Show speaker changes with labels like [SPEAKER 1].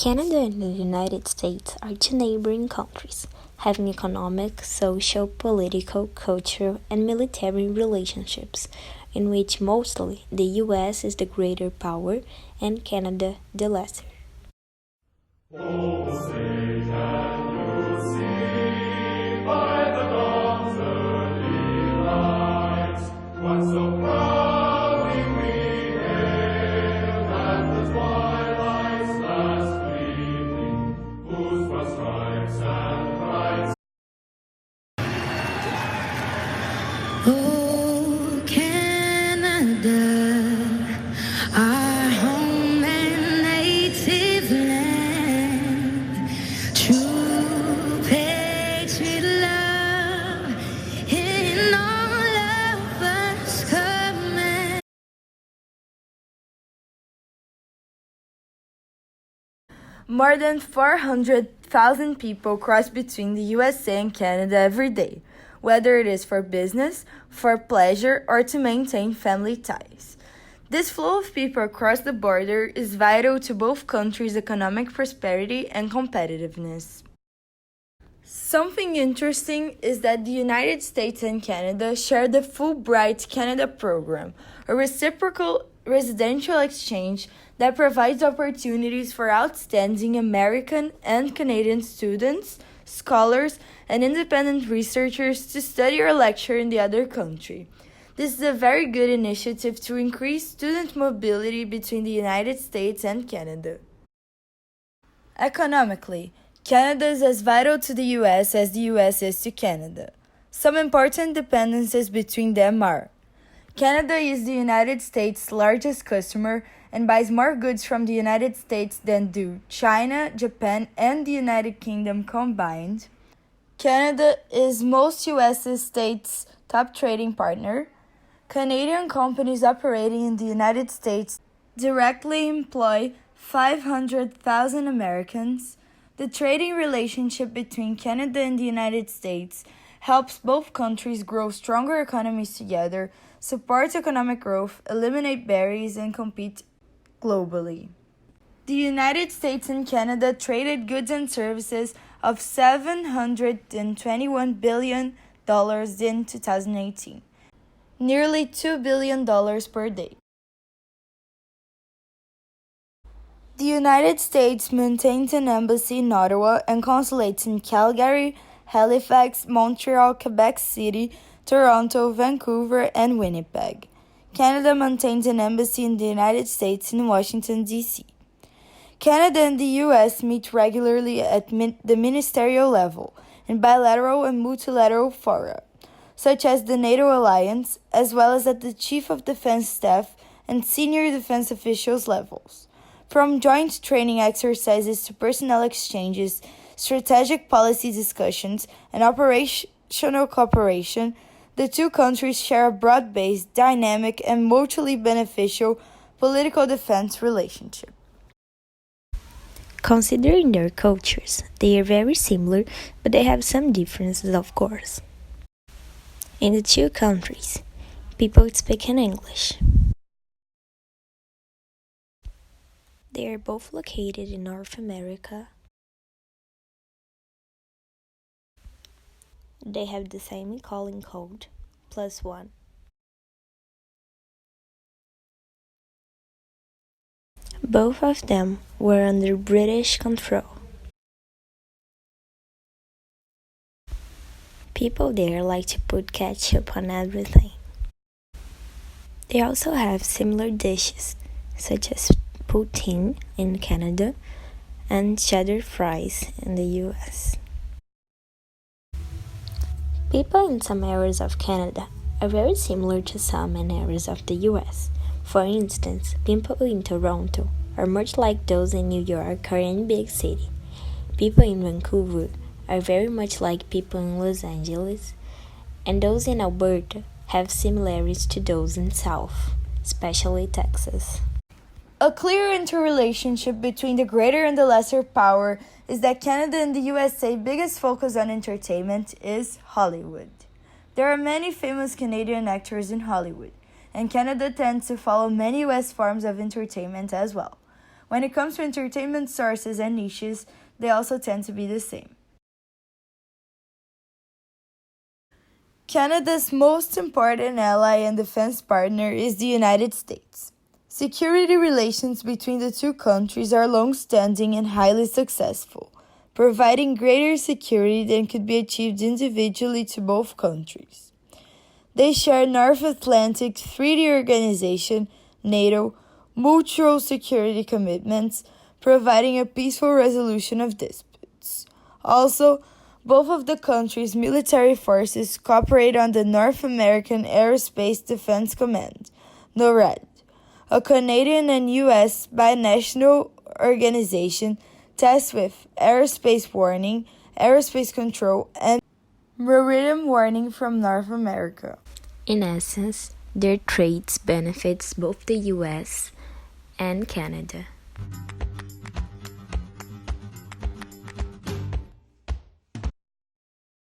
[SPEAKER 1] Canada and the United States are two neighboring countries, having economic, social, political, cultural, and military relationships, in which mostly the US is the greater power and Canada the lesser.
[SPEAKER 2] Oh, Canada, our home and native land, true patriot love in all of us command.
[SPEAKER 3] More than 400,000 people cross between the USA and Canada every day, whether it is for business, for pleasure, or to maintain family ties. This flow of people across the border is vital to both countries' economic prosperity and competitiveness. Something interesting is that the United States and Canada share the Fulbright Canada program, a reciprocal residential exchange that provides opportunities for outstanding American and Canadian students, scholars, and independent researchers to study or lecture in the other country. This is a very good initiative to increase student mobility between the United States and Canada. Economically, Canada is as vital to the US as the US is to Canada. Some important dependencies between them are: Canada is the United States' largest customer and buys more goods from the United States than do China, Japan, and the United Kingdom combined. Canada is most US states' top trading partner. Canadian companies operating in the United States directly employ 500,000 Americans. The trading relationship between Canada and the United States helps both countries grow stronger economies together, support economic growth, eliminate barriers, and compete globally. The United States and Canada traded goods and services of $721 billion in 2018, nearly $2 billion per day. The United States maintains an embassy in Ottawa and consulates in Calgary, Halifax, Montreal, Quebec City, Toronto, Vancouver, and Winnipeg. Canada maintains an embassy in the United States in Washington, D.C. Canada and the U.S. meet regularly at the ministerial level in bilateral and multilateral fora, such as the NATO alliance, as well as at the Chief of Defense Staff and senior defense officials levels. From joint training exercises to personnel exchanges, strategic policy discussions, and operational cooperation, the two countries share a broad-based, dynamic, and mutually beneficial political defense relationship.
[SPEAKER 1] Considering their cultures, they are very similar, but they have some differences, of course. In the two countries, people speak in English. They are both located in North America. They have the same calling code, +1. Both of them were under British control. People there like to put ketchup on everything. They also have similar dishes, such as poutine in Canada and cheddar fries in the US. People in some areas of Canada are very similar to some in areas of the US. For instance, people in Toronto are much like those in New York or any big city. People in Vancouver are very much like people in Los Angeles, and those in Alberta have similarities to those in South, especially Texas.
[SPEAKER 3] A clear interrelationship between the greater and the lesser power is that Canada and the USA biggest focus on entertainment is Hollywood. There are many famous Canadian actors in Hollywood, and Canada tends to follow many US forms of entertainment as well. When it comes to entertainment sources and niches, they also tend to be the same. Canada's most important ally and defense partner is the United States. Security relations between the two countries are long-standing and highly successful, providing greater security than could be achieved individually to both countries. They share North Atlantic Treaty Organization, NATO, mutual security commitments, providing a peaceful resolution of disputes. Also, both of the countries' military forces cooperate on the North American Aerospace Defense Command, NORAD, a Canadian and U.S. binational organization tasked with aerospace warning, aerospace control, and maritime warning from North America.
[SPEAKER 1] In essence, their trade benefits both the US and Canada.